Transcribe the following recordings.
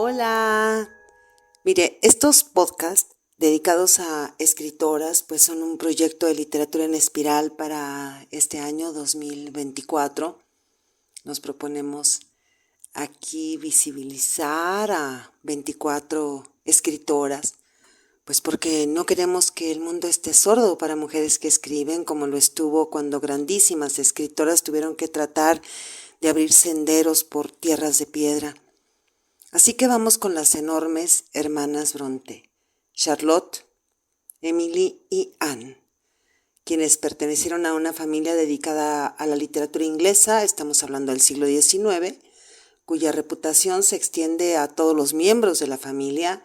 Hola. Mire, estos podcasts dedicados a escritoras pues son un proyecto de literatura en espiral para este año 2024. Nos proponemos aquí visibilizar a 24 escritoras, pues porque no queremos que el mundo esté sordo para mujeres que escriben, como lo estuvo cuando grandísimas escritoras tuvieron que tratar de abrir senderos por tierras de piedra. Así que vamos con las enormes hermanas Brontë, Charlotte, Emily y Anne, quienes pertenecieron a una familia dedicada a la literatura inglesa, estamos hablando del siglo XIX, cuya reputación se extiende a todos los miembros de la familia,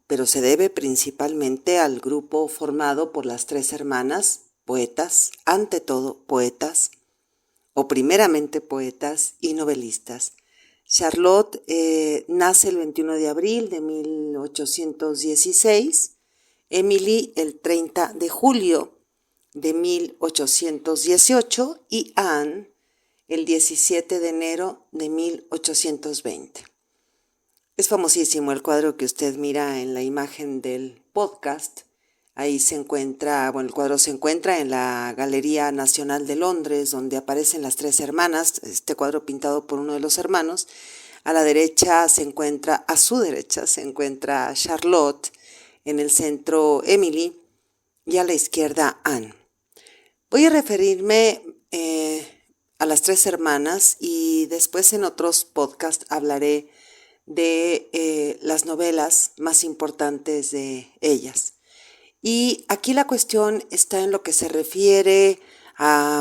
pero se debe principalmente al grupo formado por las tres hermanas, poetas, ante todo poetas, o primeramente poetas y novelistas. Charlotte nace el 21 de abril de 1816, Emily el 30 de julio de 1818 y Anne el 17 de enero de 1820. Es famosísimo el cuadro que usted mira en la imagen del podcast. Ahí se encuentra, el cuadro se encuentra en la Galería Nacional de Londres, donde aparecen las tres hermanas, este cuadro pintado por uno de los hermanos. A su derecha se encuentra Charlotte, en el centro Emily y a la izquierda Anne. Voy a referirme a las tres hermanas y después en otros podcasts hablaré de las novelas más importantes de ellas. Y aquí la cuestión está en lo que se refiere a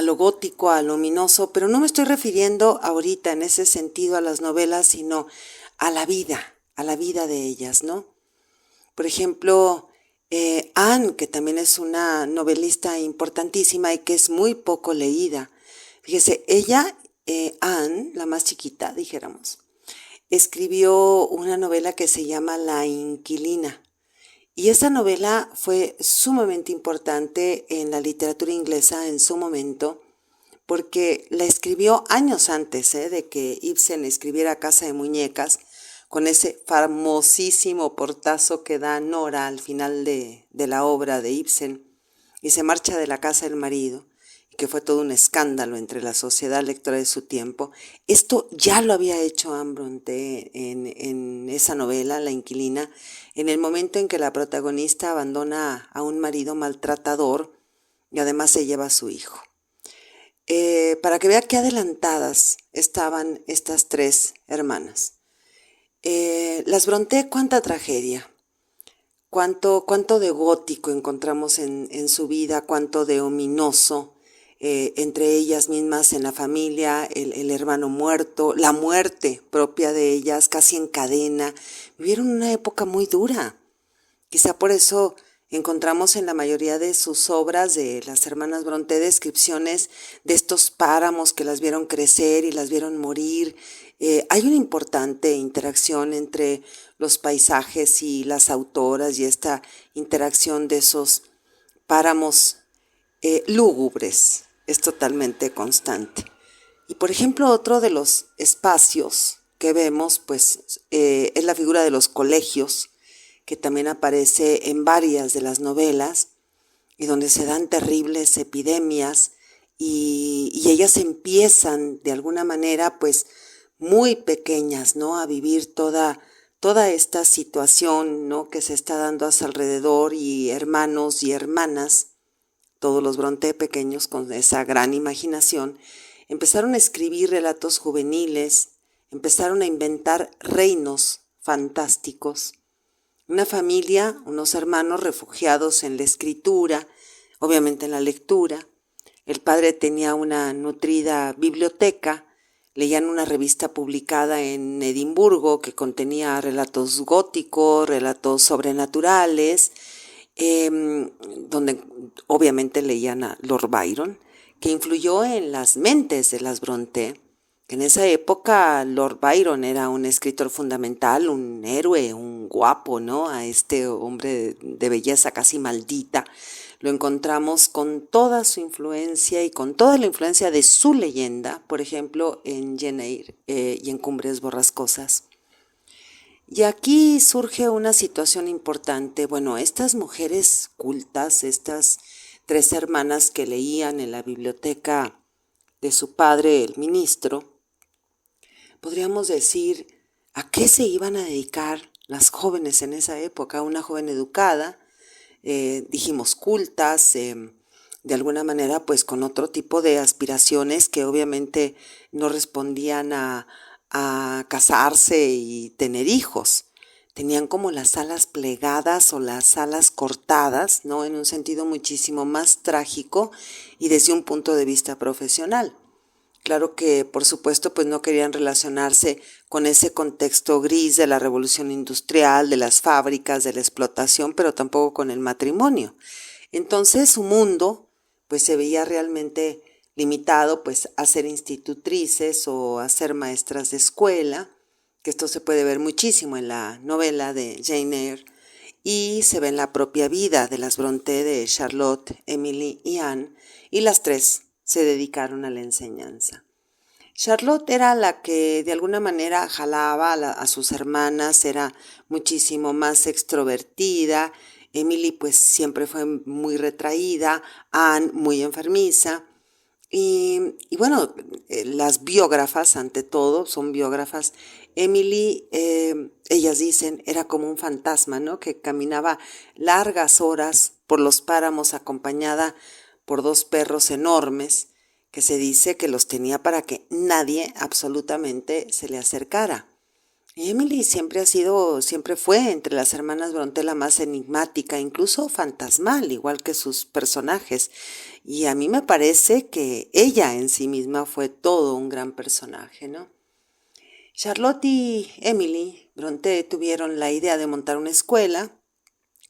lo gótico, a lo ominoso, pero no me estoy refiriendo ahorita en ese sentido a las novelas, sino a la vida de ellas, ¿no? Por ejemplo, Anne, que también es una novelista importantísima y que es muy poco leída. Fíjese, ella, Anne, la más chiquita, dijéramos, escribió una novela que se llama La Inquilina. Y esa novela fue sumamente importante en la literatura inglesa en su momento, porque la escribió años antes de que Ibsen escribiera Casa de Muñecas, con ese famosísimo portazo que da Nora al final de la obra de Ibsen, y se marcha de la casa del marido, y que fue todo un escándalo entre la sociedad lectora de su tiempo. Esto ya lo había hecho Anne Brontë en esa novela, La Inquilina, en el momento en que la protagonista abandona a un marido maltratador y además se lleva a su hijo. Para que vea qué adelantadas estaban estas tres hermanas. Las Brontë, cuánta tragedia, cuánto de gótico encontramos en su vida, cuánto de ominoso, entre ellas mismas en la familia, el hermano muerto, la muerte propia de ellas, casi en cadena. Vivieron una época muy dura. Quizá por eso encontramos en la mayoría de sus obras de las hermanas Brontë descripciones de estos páramos que las vieron crecer y las vieron morir. Hay una importante interacción entre los paisajes y las autoras y esta interacción de esos páramos lúgubres es totalmente constante. Y por ejemplo, otro de los espacios que vemos pues es la figura de los colegios, que también aparece en varias de las novelas y donde se dan terribles epidemias y ellas empiezan de alguna manera pues muy pequeñas, ¿no?, a vivir toda esta situación, ¿no?, que se está dando a su alrededor, y hermanos y hermanas, todos los Brontë pequeños con esa gran imaginación, empezaron a escribir relatos juveniles, empezaron a inventar reinos fantásticos. Una familia, unos hermanos refugiados en la escritura, obviamente en la lectura. El padre tenía una nutrida biblioteca, leían una revista publicada en Edimburgo que contenía relatos góticos, relatos sobrenaturales, donde obviamente leían a Lord Byron, que influyó en las mentes de las Brontë. En esa época Lord Byron era un escritor fundamental, un héroe, un guapo, ¿no? A este hombre de belleza casi maldita lo encontramos con toda su influencia y con toda la influencia de su leyenda, por ejemplo, en Jane Eyre y en Cumbres Borrascosas. Y aquí surge una situación importante. Bueno, estas mujeres cultas, estas 3 hermanas que leían en la biblioteca de su padre, el ministro, podríamos decir, ¿a qué se iban a dedicar las jóvenes en esa época? Una joven educada, dijimos cultas, de alguna manera pues con otro tipo de aspiraciones que obviamente no respondían a casarse y tener hijos. Tenían como las alas plegadas o las alas cortadas, ¿no? En un sentido muchísimo más trágico y desde un punto de vista profesional. Claro que, por supuesto, pues no querían relacionarse con ese contexto gris de la revolución industrial, de las fábricas, de la explotación, pero tampoco con el matrimonio. Entonces su mundo, pues se veía realmente limitado, pues a ser institutrices o a ser maestras de escuela, que esto se puede ver muchísimo en la novela de Jane Eyre, y se ve en la propia vida de las Brontë, de Charlotte, Emily y Anne, y las 3 se dedicaron a la enseñanza. Charlotte era la que de alguna manera jalaba a sus hermanas, era muchísimo más extrovertida. Emily pues siempre fue muy retraída, Anne muy enfermiza. Y bueno, las biógrafas, ante todo, son biógrafas. Emily, ellas dicen, era como un fantasma, ¿no? Que caminaba largas horas por los páramos acompañada por 2 perros enormes, que se dice que los tenía para que nadie absolutamente se le acercara. Y Emily siempre fue entre las hermanas Brontë la más enigmática, incluso fantasmal, igual que sus personajes. Y a mí me parece que ella en sí misma fue todo un gran personaje, ¿no? Charlotte y Emily Brontë tuvieron la idea de montar una escuela,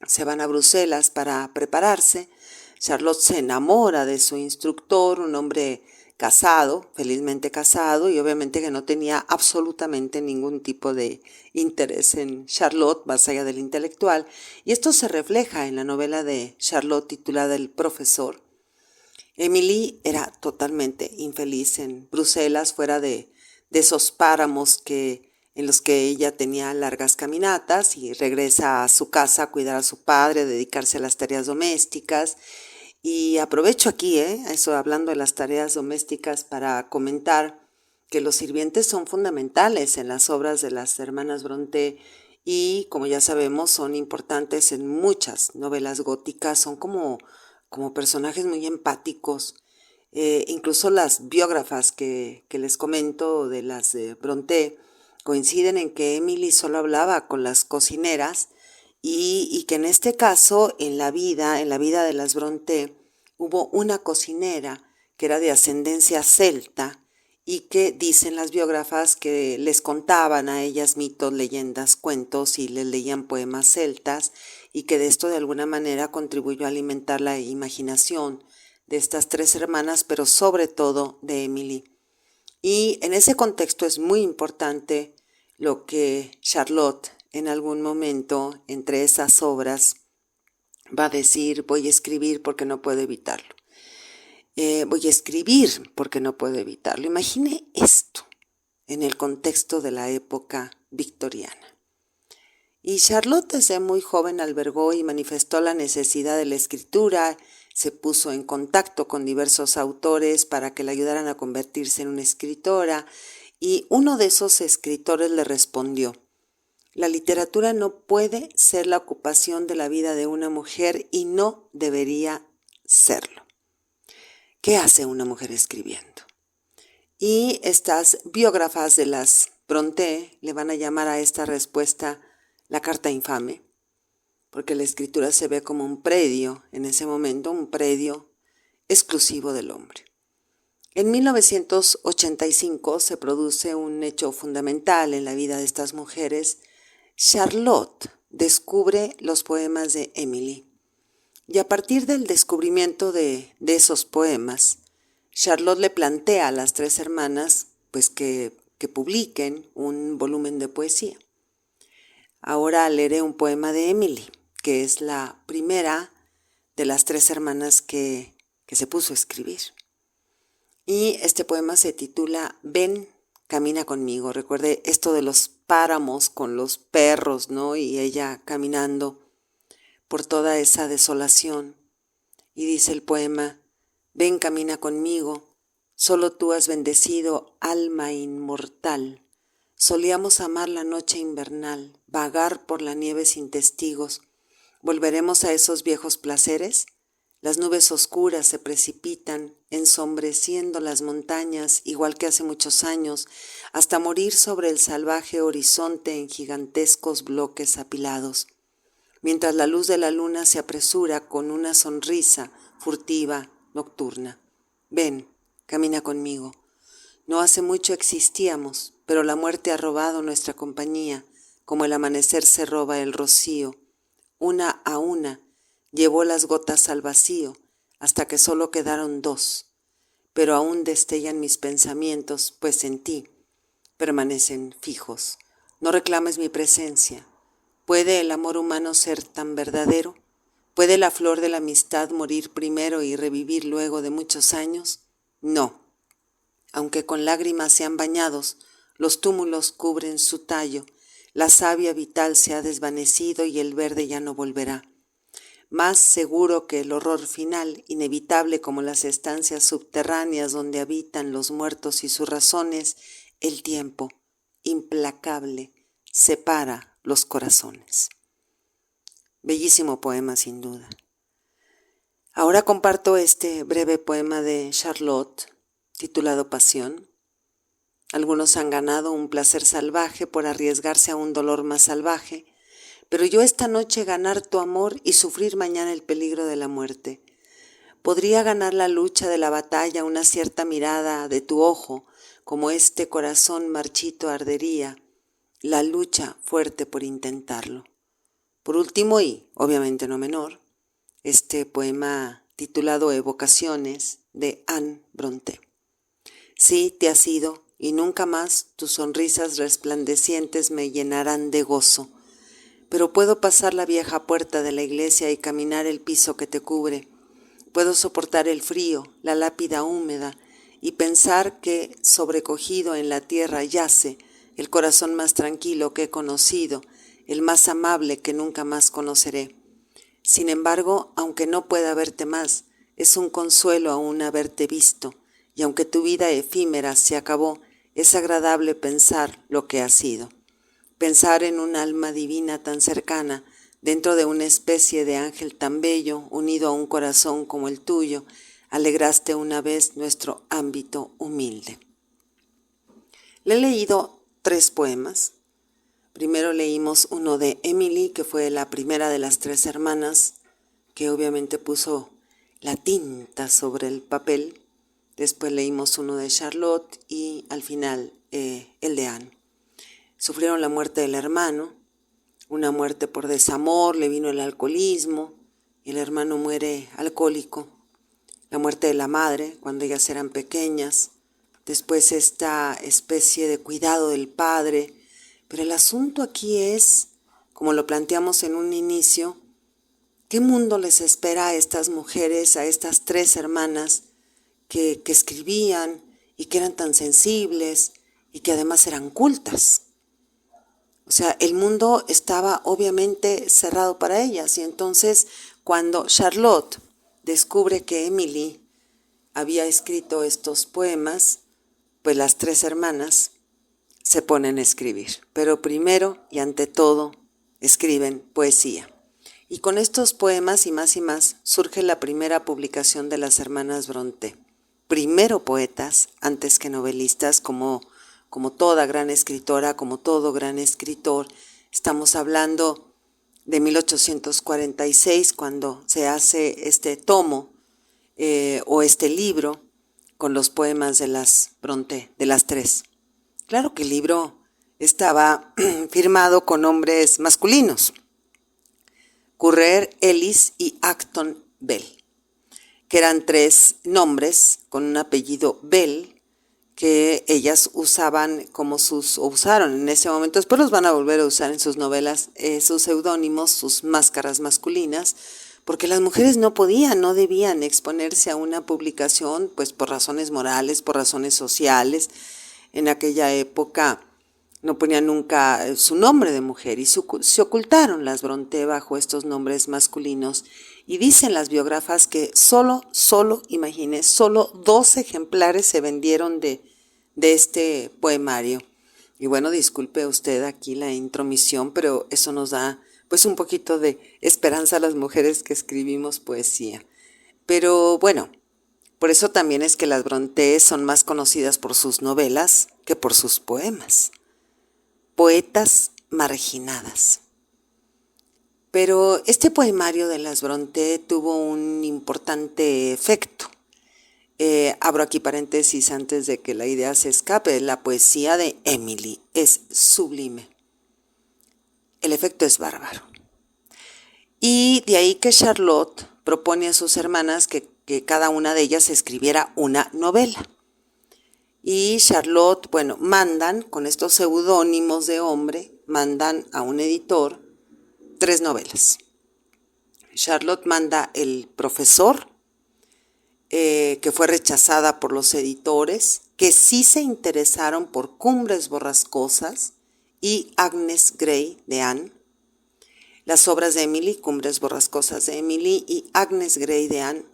se van a Bruselas para prepararse. Charlotte se enamora de su instructor, un hombre casado, felizmente casado, y obviamente que no tenía absolutamente ningún tipo de interés en Charlotte, más allá del intelectual, y esto se refleja en la novela de Charlotte titulada El profesor. Emily era totalmente infeliz en Bruselas, fuera de esos páramos en los que ella tenía largas caminatas, y regresa a su casa a cuidar a su padre, a dedicarse a las tareas domésticas. Y aprovecho aquí, eso hablando de las tareas domésticas, para comentar que los sirvientes son fundamentales en las obras de las hermanas Brontë y, como ya sabemos, son importantes en muchas novelas góticas, son como personajes muy empáticos. Incluso las biógrafas que les comento de las Brontë coinciden en que Emily solo hablaba con las cocineras y que en este caso, en la vida de las Brontë, hubo una cocinera que era de ascendencia celta y que dicen las biógrafas que les contaban a ellas mitos, leyendas, cuentos y les leían poemas celtas, y que de esto de alguna manera contribuyó a alimentar la imaginación de estas 3 hermanas, pero sobre todo de Emily. Y en ese contexto es muy importante lo que Charlotte en algún momento entre esas obras va a decir: voy a escribir porque no puedo evitarlo. Voy a escribir porque no puedo evitarlo. Imagine esto en el contexto de la época victoriana. Y Charlotte desde muy joven albergó y manifestó la necesidad de la escritura, se puso en contacto con diversos autores para que le ayudaran a convertirse en una escritora, y uno de esos escritores le respondió: la literatura no puede ser la ocupación de la vida de una mujer y no debería serlo. ¿Qué hace una mujer escribiendo? Y estas biógrafas de las Brontë le van a llamar a esta respuesta la carta infame, porque la escritura se ve como un predio, en ese momento un predio exclusivo del hombre. En 1985 se produce un hecho fundamental en la vida de estas mujeres. Charlotte descubre los poemas de Emily, y a partir del descubrimiento de esos poemas, Charlotte le plantea a las 3 hermanas pues que publiquen un volumen de poesía. Ahora leeré un poema de Emily, que es la primera de las 3 hermanas que se puso a escribir. Y este poema se titula Ven camina conmigo. Recuerde esto de los páramos con los perros, ¿no? Y ella caminando por toda esa desolación. Y dice el poema: ven, camina conmigo, solo tú has bendecido alma inmortal. Solíamos amar la noche invernal, vagar por la nieve sin testigos. ¿Volveremos a esos viejos placeres? Las nubes oscuras se precipitan, ensombreciendo las montañas, igual que hace muchos años, hasta morir sobre el salvaje horizonte en gigantescos bloques apilados. Mientras la luz de la luna se apresura con una sonrisa furtiva, nocturna. Ven, camina conmigo. No hace mucho existíamos, pero la muerte ha robado nuestra compañía, como el amanecer se roba el rocío. Una a una llevó las gotas al vacío, hasta que solo quedaron 2, pero aún destellan mis pensamientos, pues en ti permanecen fijos. No reclames mi presencia. ¿Puede el amor humano ser tan verdadero? ¿Puede la flor de la amistad morir primero y revivir luego de muchos años? No. Aunque con lágrimas sean bañados, los túmulos cubren su tallo, la savia vital se ha desvanecido y el verde ya no volverá. Más seguro que el horror final, inevitable como las estancias subterráneas donde habitan los muertos y sus razones, el tiempo, implacable, separa los corazones. Bellísimo poema, sin duda. Ahora comparto este breve poema de Charlotte, titulado Pasión. Algunos han ganado un placer salvaje por arriesgarse a un dolor más salvaje, pero yo esta noche ganar tu amor y sufrir mañana el peligro de la muerte. Podría ganar la lucha de la batalla una cierta mirada de tu ojo, como este corazón marchito ardería, la lucha fuerte por intentarlo. Por último, y obviamente no menor, este poema titulado Evocaciones de Anne Brontë. Sí, te has ido, y nunca más tus sonrisas resplandecientes me llenarán de gozo. Pero puedo pasar la vieja puerta de la iglesia y caminar el piso que te cubre. Puedo soportar el frío, la lápida húmeda, y pensar que, sobrecogido en la tierra, yace el corazón más tranquilo que he conocido, el más amable que nunca más conoceré. Sin embargo, aunque no pueda verte más, es un consuelo aún haberte visto, y aunque tu vida efímera se acabó, es agradable pensar lo que has sido. Pensar en un alma divina tan cercana, dentro de una especie de ángel tan bello, unido a un corazón como el tuyo, alegraste una vez nuestro ámbito humilde. Le he leído 3 poemas. Primero leímos uno de Emily, que fue la primera de las 3 hermanas, que obviamente puso la tinta sobre el papel. Después leímos uno de Charlotte y al final el de Anne. Sufrieron la muerte del hermano, una muerte por desamor, le vino el alcoholismo y el hermano muere alcohólico. La muerte de la madre cuando ellas eran pequeñas, después esta especie de cuidado del padre. Pero el asunto aquí es, como lo planteamos en un inicio, ¿qué mundo les espera a estas mujeres, a estas 3 hermanas que escribían y que eran tan sensibles y que además eran cultas? O sea, el mundo estaba obviamente cerrado para ellas y entonces cuando Charlotte descubre que Emily había escrito estos poemas, pues las 3 hermanas se ponen a escribir. Pero primero y ante todo escriben poesía. Y con estos poemas y más surge la primera publicación de las hermanas Brontë. Primero poetas antes que novelistas, como toda gran escritora, como todo gran escritor. Estamos hablando de 1846, cuando se hace este tomo o este libro con los poemas de las Brontë, de las 3. Claro que el libro estaba firmado con nombres masculinos, Currer, Ellis y Acton Bell, que eran 3 nombres con un apellido Bell, que ellas usaban usaron en ese momento, después los van a volver a usar en sus novelas, sus seudónimos, sus máscaras masculinas, porque las mujeres no debían exponerse a una publicación, pues por razones morales, por razones sociales. En aquella época no ponían nunca su nombre de mujer y se ocultaron las Brontë bajo estos nombres masculinos. Y dicen las biógrafas que solo 2 ejemplares se vendieron de este poemario. Y bueno, disculpe usted aquí la intromisión, pero eso nos da pues un poquito de esperanza a las mujeres que escribimos poesía. Pero bueno, por eso también es que las Brontë son más conocidas por sus novelas que por sus poemas. Poetas marginadas. Pero este poemario de las Brontë tuvo un importante efecto. Abro aquí paréntesis antes de que la idea se escape. La poesía de Emily es sublime. El efecto es bárbaro. Y de ahí que Charlotte propone a sus hermanas que cada una de ellas escribiera una novela. Y Charlotte, mandan con estos seudónimos de hombre, mandan a un editor 3 novelas. Charlotte manda El profesor, que fue rechazada por los editores, que sí se interesaron por Cumbres borrascosas y Agnes Grey de Anne. Las obras de Emily, Cumbres borrascosas de Emily y Agnes Grey de Anne.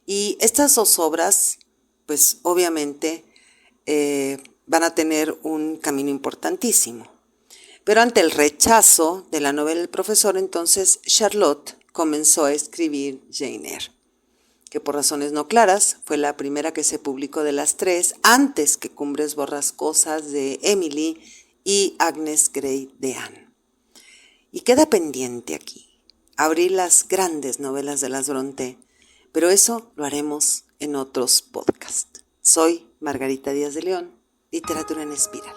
Y estas 2 obras, pues obviamente, van a tener un camino importantísimo. Pero ante el rechazo de la novela El profesor, entonces Charlotte comenzó a escribir Jane Eyre, que por razones no claras fue la primera que se publicó de las 3, antes que Cumbres borrascosas de Emily y Agnes Grey de Anne. Y queda pendiente aquí abrir las grandes novelas de las Brontë, pero eso lo haremos en otros podcasts. Soy Margarita Díaz de León, Literatura en Espiral.